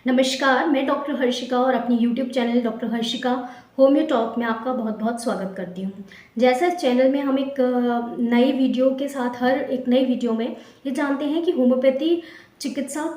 नमस्कार, मैं डॉक्टर हर्षिका और अपनी YouTube channel doctor Harshika homeo talk में आपका बहुत बहुत स्वागत करती हूँ। जैसा इस चैनल में हम एक नई वीडियो के साथ हर एक नई वीडियो में ये जानते हैं कि होम्योपैथी चिकित्सा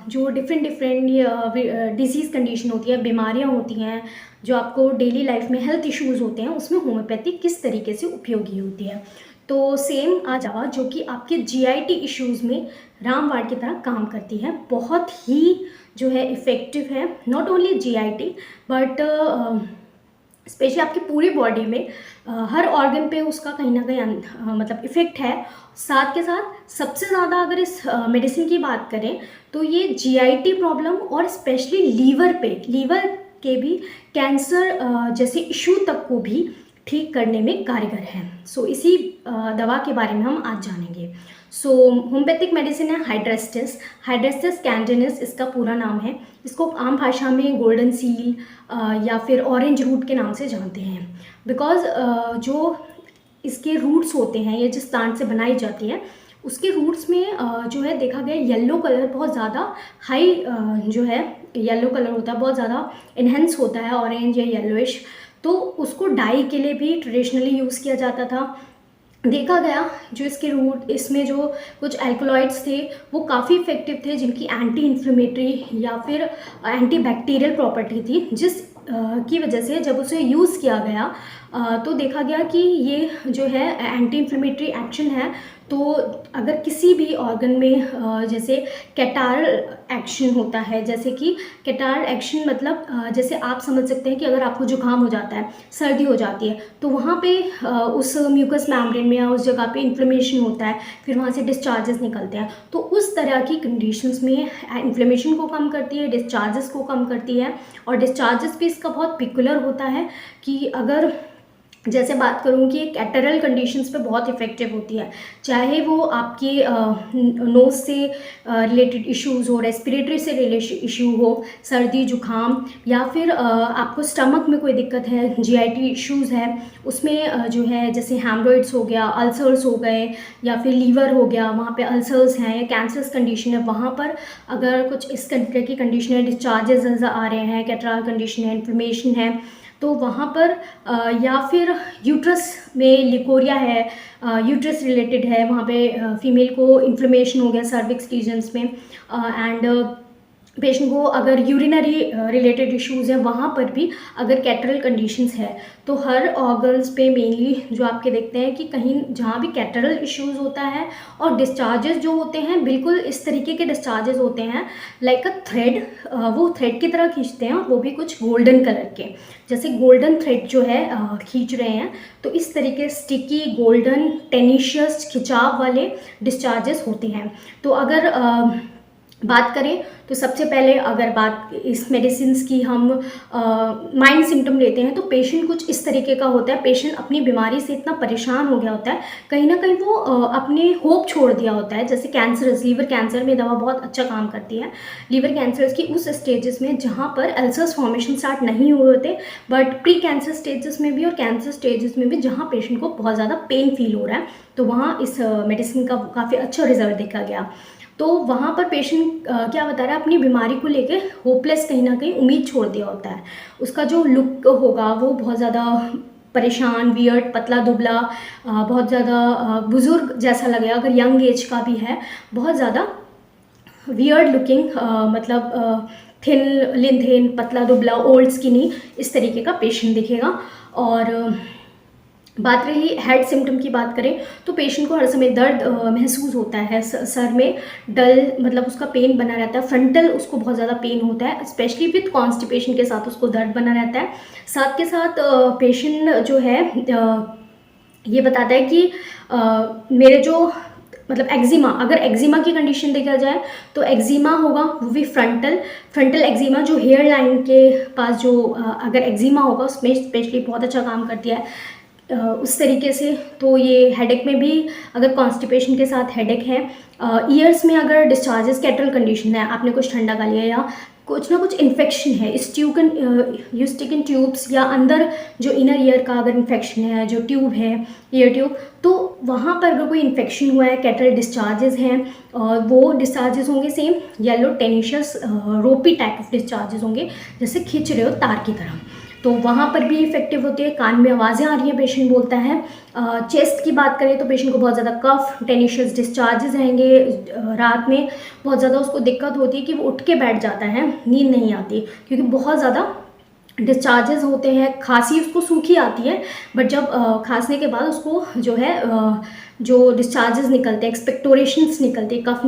जो डिफरेंट डिफरेंट डिजीज़ कंडीशन होती है, बीमारियाँ होती हैं, जो आपको डेली लाइफ में हेल्थ इश्यूज़ होते हैं, उसमें होम्योपैथी किस तरीके से उपयोगी होती है। तो सेम आज आवा जो कि आपके जीआईटी इश्यूज़ में रामबाण की तरह काम करती है, बहुत ही जो है इफ़ेक्टिव है, not only GIT but specially आपकी पूरी बॉडी में हर ऑर्गन पे उसका कहीं ना कहीं मतलब इफ़ेक्ट है। साथ के साथ सबसे ज़्यादा अगर इस मेडिसिन की बात करें तो ये जीआईटी प्रॉब्लम और स्पेशली लीवर के भी कैंसर जैसे इशू तक को भी ठीक करने में कारगर है। सो इसी दवा के बारे में हम आज जानेंगे। सो होम्योपैथिक मेडिसिन है हाइड्रेस्टिस। हाइड्रेस्टिस कैंडिनिस इसका पूरा नाम है। इसको आम भाषा में गोल्डन सील या फिर ऑरेंज रूट के नाम से जानते हैं, बिकॉज जो इसके रूट्स होते हैं, ये जिस प्लांट से बनाई जाती है उसके रूट्स में जो है देखा गया येलो कलर बहुत ज़्यादा हाई जो है येलो कलर होता है, बहुत ज़्यादा इन्हेंस होता है, ऑरेंज या येलोइश। तो उसको डाई के लिए भी ट्रेडिशनली यूज़ किया जाता था। देखा गया जो इसके रूट, इसमें जो कुछ एल्कलॉइड्स थे वो काफ़ी इफ़ेक्टिव थे, जिनकी एंटी इन्फ्लेमेटरी या फिर एंटी बैक्टीरियल प्रॉपर्टी थी, जिस की वजह से जब उसे यूज़ किया गया तो देखा गया कि ये जो है एंटी इन्फ्लेमेटरी एक्शन है। तो अगर किसी भी ऑर्गन में जैसे कैटारल एक्शन होता है, जैसे कि कैटारल एक्शन मतलब जैसे आप समझ सकते हैं कि अगर आपको जुकाम हो जाता है, सर्दी हो जाती है, तो वहाँ पे उस म्यूकस मेम्ब्रेन में या उस जगह पे इन्फ्लेमेशन होता है, फिर वहाँ से डिस्चार्जेस निकलते हैं। तो उस तरह की कंडीशंस में इन्फ्लेमेशन को कम करती है, डिस्चार्जेस को कम करती है। और डिस्चार्जेस भी इसका बहुत पिकुलर होता है कि अगर जैसे बात करूँ कि कैटरल कंडीशंस पे बहुत इफ़ेक्टिव होती है, चाहे वो आपकी नोज़ से रिलेटेड इश्यूज़ हो, रेस्पिरेटरी से रिलेटेड इशू हो, सर्दी जुकाम, या फिर आपको स्टमक में कोई दिक्कत है, जीआईटी इश्यूज़ है, उसमें जो है जैसे हेमरॉइड्स हो गया, अल्सर्स हो गए, या फिर लीवर हो गया, वहाँ पे अल्सर्स हैं, या कैंसर्स कंडीशन है, वहाँ पर अगर कुछ इस तरह की कंडीशन है, डिस्चार्जेस आ रहे हैं, कैटरल कंडीशन है, इन्फ्लेमेशन है, तो वहाँ पर या फिर यूट्रस में लिकोरिया है, यूट्रस रिलेटेड है, वहाँ पे फीमेल को इन्फ्लेमेशन हो गया सर्विक्स रीजन्स में, एंड पेशेंट को अगर यूरिनरी रिलेटेड इश्यूज़ हैं, वहाँ पर भी अगर कैटरल कंडीशंस है, तो हर ऑर्गन्स पे मेनली जो आपके देखते हैं कि कहीं जहाँ भी कैटरल इश्यूज़ होता है और डिस्चार्जेस जो होते हैं बिल्कुल इस तरीके के डिस्चार्जेस होते हैं, लाइक अ थ्रेड, वो थ्रेड की तरह खींचते हैं, और वो भी कुछ गोल्डन कलर के, जैसे गोल्डन थ्रेड जो है खींच रहे हैं, तो इस तरीके स्टिकी गोल्डन टेनिशियस खिंचाव वाले डिस्चार्जेस होते हैं। तो अगर बात करें तो सबसे पहले अगर बात इस मेडिसिन की हम माइंड सिम्टम लेते हैं, तो पेशेंट कुछ इस तरीके का होता है। पेशेंट अपनी बीमारी से इतना परेशान हो गया होता है, कहीं ना कहीं वो अपने होप छोड़ दिया होता है। जैसे कैंसरस, लीवर कैंसर में दवा बहुत अच्छा काम करती है। लीवर कैंसर्स की उस स्टेजेस में जहाँ पर अल्सर्स फॉर्मेशन स्टार्ट नहीं हुए होते, बट प्री कैंसर स्टेजेस में भी और कैंसर स्टेजेस में भी जहाँ पेशेंट को बहुत ज़्यादा पेन फील हो रहा है, तो वहाँ इस मेडिसिन का काफ़ी अच्छा रिजल्ट देखा गया। तो वहाँ पर पेशेंट क्या बता रहा है, अपनी बीमारी को लेके होपलेस, कहीं ना कहीं उम्मीद छोड़ दिया होता है। उसका जो लुक होगा वो बहुत ज़्यादा परेशान, वियर्ड, पतला दुबला, बहुत ज़्यादा बुज़ुर्ग जैसा लगेगा। अगर यंग एज का भी है, बहुत ज़्यादा वियर्ड लुकिंग, मतलब थिन लिनथेन, पतला दुबला, ओल्ड स्किनी, इस तरीके का पेशेंट दिखेगा। और बात रही हेड सिम्टम की बात करें तो पेशेंट को हर समय दर्द महसूस होता है, सर में डल, मतलब उसका पेन बना रहता है, फ्रंटल उसको बहुत ज़्यादा पेन होता है, स्पेशली विथ कॉन्स्टिपेशन के साथ उसको दर्द बना रहता है। साथ के साथ पेशेंट जो है ये बताता है कि मेरे जो मतलब एक्जिमा, अगर एक्जिमा की कंडीशन देखा जाए तो एक्जिमा होगा वो भी फ्रंटल एक्जिमा, जो हेयर लाइन के पास जो अगर एक्जिमा होगा उसमें स्पेशली बहुत अच्छा काम करती है उस तरीके से। तो ये हेडेक में भी अगर कॉन्स्टिपेशन के साथ हेडेक है, ईयर्स में अगर डिस्चार्जेस कैटरल कंडीशन है, आपने कुछ ठंडा खा लिया या कुछ ना कुछ इन्फेक्शन है, यूस्टिकन ट्यूब्स या अंदर जो इनर ईयर का अगर इन्फेक्शन है, जो ट्यूब है ईयर ट्यूब, तो वहाँ पर अगर कोई इन्फेक्शन हुआ है, कैटरल डिस्चार्जेस हैं, और वो डिस्चार्जेस होंगे सेम येलो टेनिशियस रोपी टाइप ऑफ डिस्चार्जेस होंगे, जैसे खींच रहे हो तार की तरह, तो वहाँ पर भी इफेक्टिव होती है। कान में आवाज़ें आ रही हैं, पेशेंट बोलता है। चेस्ट की बात करें तो पेशेंट को बहुत ज़्यादा कफ, टेनिशियस डिस्चार्जेस रहेंगे, रात में बहुत ज़्यादा उसको दिक्कत होती है कि वो उठ के बैठ जाता है, नींद नहीं आती क्योंकि बहुत ज़्यादा डिस्चार्जेस होते हैं। खांसी उसको सूखी आती है, बट जब खांसने के बाद उसको जो है जो डिस्चार्जेस निकलते हैं, एक्सपेक्टोरेशंस निकलती है, कफ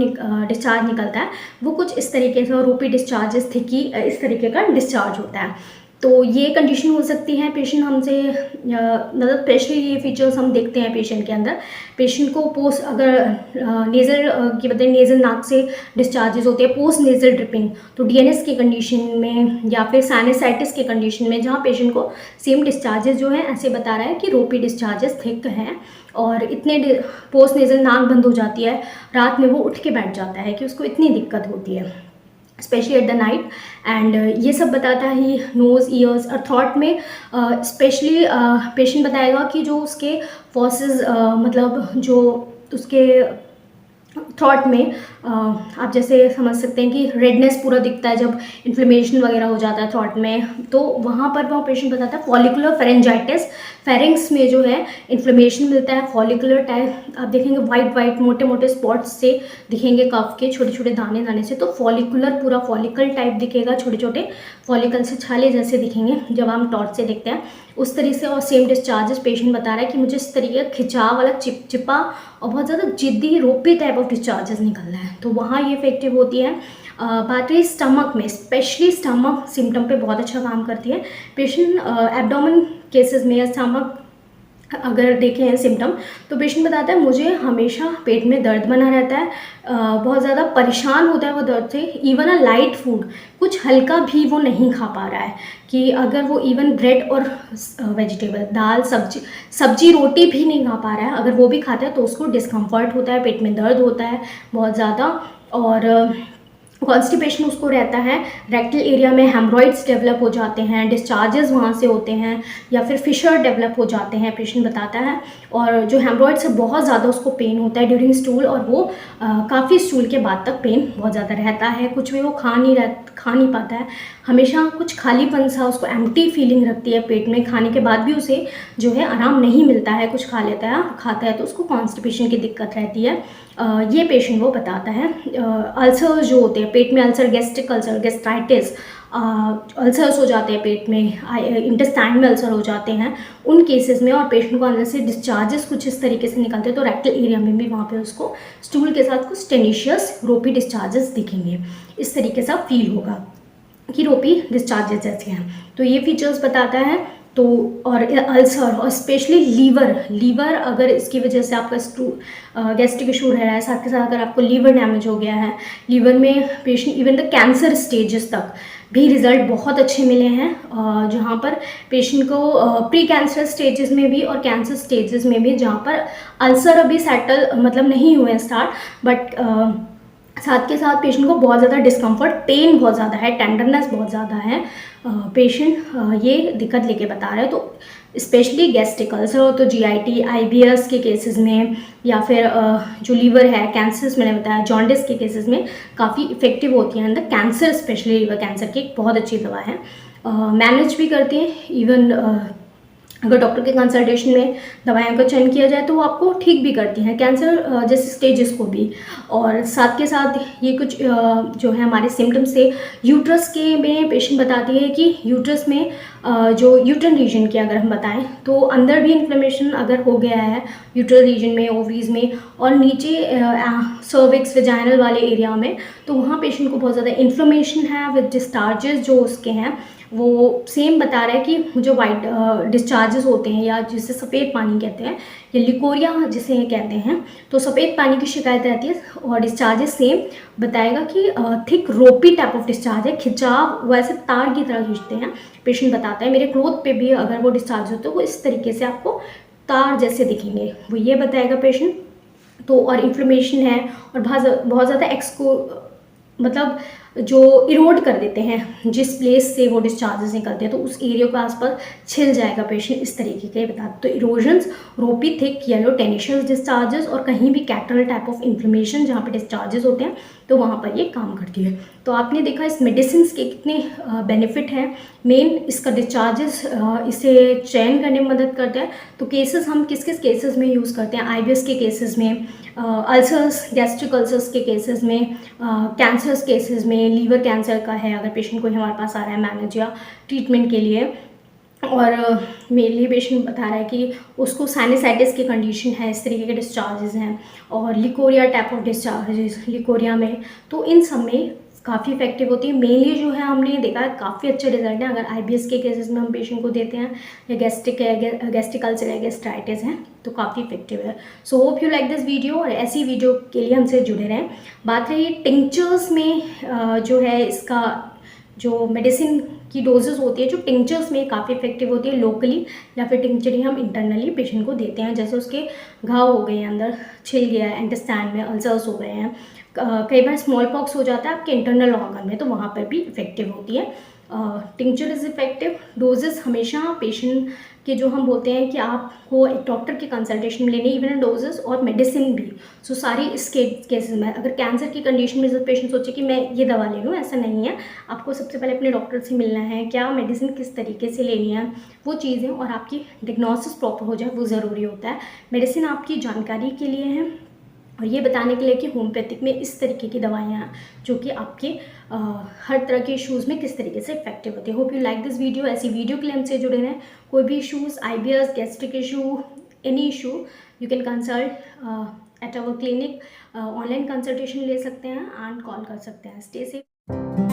डिस्चार्ज निकलता है, वो कुछ इस तरीके से, रोपी डिस्चार्जेस थे कि इस तरीके का डिस्चार्ज होता है। तो ये कंडीशन हो सकती है। पेशेंट हमसे मतलब स्पेशली ये फीचर्स हम देखते हैं पेशेंट के अंदर। पेशेंट को पोस्ट अगर नेज़ल की बताए, नेज़ल नाक से डिस्चार्जेस होते हैं पोस्ट नेज़ल ड्रिपिंग, तो डीएनएस की कंडीशन में या फिर साइनसाइटिस के कंडीशन में, जहाँ पेशेंट को सेम डिस्चार्जेस जो है ऐसे बता रहा है कि रोपी डिस्चार्जेस थिक हैं और इतने पोस्ट नेज़ल नाक बंद हो जाती है, रात में वो उठ के बैठ जाता है कि उसको इतनी दिक्कत होती है specially at the night. And ये सब बताता है नोज़, ईयर्स और थ्रॉट में स्पेशली पेशेंट बताएगा कि जो उसके फॉसेस मतलब जो उसके थ्रॉट में आप जैसे समझ सकते हैं कि रेडनेस पूरा दिखता है जब इन्फ्लेमेशन वगैरह हो जाता है थ्रॉट में, तो वहाँ पर वो पेशेंट बताता है फॉलिकुलर फेरेंजाइटिस, फेरिंग्स में जो है इन्फ्लेमेशन मिलता है, फॉलिकुलर टाइप आप देखेंगे वाइट मोटे मोटे स्पॉट्स से दिखेंगे, कफ के छोटे छोटे दाने दाने से, तो फॉलिकुलर पूरा फॉलिकल टाइप दिखेगा, छोटे छोटे फॉलिकल से छाले जैसे दिखेंगे जब हम टॉर्च से देखते हैं उस तरीके से। और सेम डिस्चार्जेस पेशेंट बता रहा है कि मुझे इस तरीके का खिंचाव वाला चिपचिपा और बहुत ज़्यादा जिद्दी रोपी टाइप ऑफ डिस्चार्जेस निकल रहा है, तो वहाँ ये इफेक्टिव होती है। बात रही स्टमक में, स्पेशली स्टमक सिम्टम पे बहुत अच्छा काम करती है। पेशेंट एब्डोमेन केसेस में या स्टमक अगर देखें सिम्टम, तो पेशेंट बताता है मुझे हमेशा पेट में दर्द बना रहता है, बहुत ज़्यादा परेशान होता है वो दर्द से, इवन अ लाइट फूड, कुछ हल्का भी वो नहीं खा पा रहा है, कि अगर वो इवन ब्रेड और वेजिटेबल दाल सब्जी रोटी भी नहीं खा पा रहा है, अगर वो भी खाता है तो उसको डिस्कम्फर्ट होता है, पेट में दर्द होता है बहुत ज़्यादा, और कॉन्स्टिपेशन उसको रहता है, रेक्टल एरिया में हेमरॉइड्स डेवलप हो जाते हैं, डिस्चार्जेस वहाँ से होते हैं, या फिर फिशर डेवलप हो जाते हैं पेशेंट बताता है। और जो हेमरॉइड्स है बहुत ज़्यादा उसको पेन होता है ड्यूरिंग स्टूल, और वो काफ़ी स्टूल के बाद तक पेन बहुत ज़्यादा रहता है, कुछ भी वो खा नहीं पाता है, हमेशा कुछ खालीपन सा उसको एम्प्टी फीलिंग रखती है पेट में, खाने के बाद भी उसे जो है आराम नहीं मिलता है, कुछ खा लेता है खाता है तो उसको कॉन्स्टिपेशन की दिक्कत रहती है। ये पेशेंट वो बताता है। अल्सर जो होते हैं पेट में, ulcer gastric ulcer, gastritis, ulcers हो जाते हैं पेट में, इंटेस्टाइन में अल्सर हो जाते हैं उन केसेस में, और पेशेंट को अंदर से डिस्चार्जेस कुछ इस तरीके से निकलते हैं, तो रेक्टल एरिया में भी वहाँ पे उसको स्टूल के साथ कुछ टेनिशियस रोपी डिस्चार्जेस दिखेंगे, इस तरीके से फील होगा कि रोपी डिस्चार्जेस जैसे हैं। तो ये फीचर्स बताता है। तो और अल्सर और स्पेशली लीवर अगर इसकी वजह से आपका गैस्ट्रिक इशू रह रहा है, साथ के साथ अगर आपको लीवर डैमेज हो गया है, लीवर में patient even the cancer stages तक भी रिजल्ट बहुत अच्छे मिले हैं, जहाँ पर पेशेंट को प्री कैंसर स्टेजेस में भी और कैंसर स्टेजेस में भी, जहाँ पर अल्सर अभी सेटल मतलब नहीं हुए स्टार्ट, बट साथ के साथ पेशेंट को बहुत ज़्यादा डिस्कम्फर्ट, पेन बहुत ज़्यादा है, टेंडरनेस बहुत ज़्यादा है, पेशेंट ये दिक्कत लेके बता रहा है। तो स्पेशली गैस्ट्रिक अल्सर हो तो जीआईटी, आईबीएस के केसेस में, या फिर जो लीवर है कैंसर्स मैंने बताया, जॉन्डिस के केसेस में काफ़ी इफेक्टिव होती है। अंदर कैंसर, स्पेशली लीवर कैंसर की एक बहुत अच्छी दवा है, मैनेज भी करती है। इवन अगर डॉक्टर के कंसल्टेशन में दवाइयों का चयन किया जाए तो वो आपको ठीक भी करती हैं कैंसर जैसे स्टेजेस को भी। और साथ के साथ ये कुछ जो है हमारे सिम्टम्स से यूट्रस के में पेशेंट बताती है कि यूट्रस में जो यूट्रन रीजन की अगर हम बताएं तो अंदर भी इन्फ्लेमेशन अगर हो गया है यूट्रल रीजन में, ओवरीज में, और नीचे सर्विक्स वेजाइनल वाले एरिया में, तो वहाँ पेशेंट को बहुत ज़्यादा इन्फ्लेमेशन है विद डिस्चार्जेस जो उसके हैं वो सेम बता रहा है कि जो वाइट डिस्चार्जेस होते हैं या जिसे सफ़ेद पानी कहते हैं या लिकोरिया जिसे कहते हैं, तो सफ़ेद पानी की शिकायत रहती है और डिस्चार्जेस सेम बताएगा कि थिक रोपी टाइप ऑफ डिस्चार्ज है, खिंचाव वैसे तार की तरह खींचते हैं। पेशेंट बताता है मेरे क्लोथ पे भी अगर वो डिस्चार्ज होते हैं वो इस तरीके से आपको तार जैसे दिखेंगे, वो ये बताएगा पेशेंट। तो और इन्फ्लेमेशन है और बहुत ज़्यादा मतलब जो इरोड कर देते हैं, जिस प्लेस से वो डिस्चार्जेस निकलते हैं, तो उस एरिया के आसपास छिल जाएगा पेशेंट, इस तरीके के बता। तो इरोजन्स, रोपी थिक येलो टेनिशियस डिस्चार्जेस और कहीं भी कैटरल टाइप ऑफ इन्फ्लेमेशन जहाँ पे डिस्चार्जेस होते हैं, तो वहाँ पर ये काम करती है। तो आपने देखा इस मेडिसिन के कितने बेनिफिट हैं। मेन इसका डिस्चार्जेस इसे चयन करने में मदद करता है। तो केसेस हम किस किस केसेस में यूज़ करते हैं? आईबीएस के केसेस में, अल्सर्स, गैस्ट्रिक अल्सर्स के केसेस में, कैंसर्स केसेस में, लीवर कैंसर का है अगर पेशेंट कोई हमारे पास आ रहा है मैनेज या ट्रीटमेंट के लिए, और मेनली पेशेंट बता रहा है कि उसको साइनसाइटिस की कंडीशन है, इस तरीके के डिस्चार्जेस हैं, और leucorrhoea type of discharges leucorrhoea में, तो इन सब में काफ़ी इफेक्टिव होती है। मेनली जो है हमने देखा है काफ़ी अच्छे रिजल्ट हैं अगर आईबीएस के केसेस में हम पेशेंट को देते हैं, या गैस्ट्रिक है, गैस्ट्रिक अल्सर है, गैस्ट्राइटिस है, तो काफ़ी इफेक्टिव है। So hope you like this video, और ऐसी वीडियो के लिए हमसे जुड़े रहें। बात रही टिंक्चर्स में, जो है इसका जो मेडिसिन की डोजेस होती है जो टिंक्चर्स में काफ़ी इफेक्टिव होती है लोकली, या फिर टिंक्चर ही हम इंटरनली पेशेंट को देते हैं। जैसे उसके घाव हो गए हैं, अंदर छिल गया है, इंटेस्टाइन में अल्सर्स हो गए हैं, कई बार स्मॉल पॉक्स हो जाता है आपके इंटरनल ऑर्गन में, तो वहाँ पर भी इफेक्टिव होती है। Tincture is effective. डोजेस हमेशा पेशेंट के जो हम बोलते हैं कि आपको एक डॉक्टर की कंसल्टेशन में लेनी, इवन डोजेस और मेडिसिन भी। सो सारी इस केसेस में, अगर कैंसर की कंडीशन में जब पेशेंट सोचे कि मैं ये दवा ले लूँ, ऐसा नहीं है। आपको सबसे पहले अपने डॉक्टर से मिलना है, क्या मेडिसिन किस तरीके से लेनी है, वो चीज़ें, और आपकी डिग्नोसिस प्रॉपर हो जाए, वो ज़रूरी होता है। मेडिसिन आपकी जानकारी के लिए है, और ये बताने के लिए कि होम्योपैथिक में इस तरीके की दवाइयाँ हैं जो कि आपके हर तरह के इश्यूज़ में किस तरीके से इफेक्टिव होती है। Hope you like this video. ऐसी वीडियो के लिए हमसे जुड़े रहें। कोई भी issues, IBS, gastric issue, any issue, you can consult at our clinic. Online consultation ले सकते हैं एंड कॉल कर सकते हैं। Stay safe.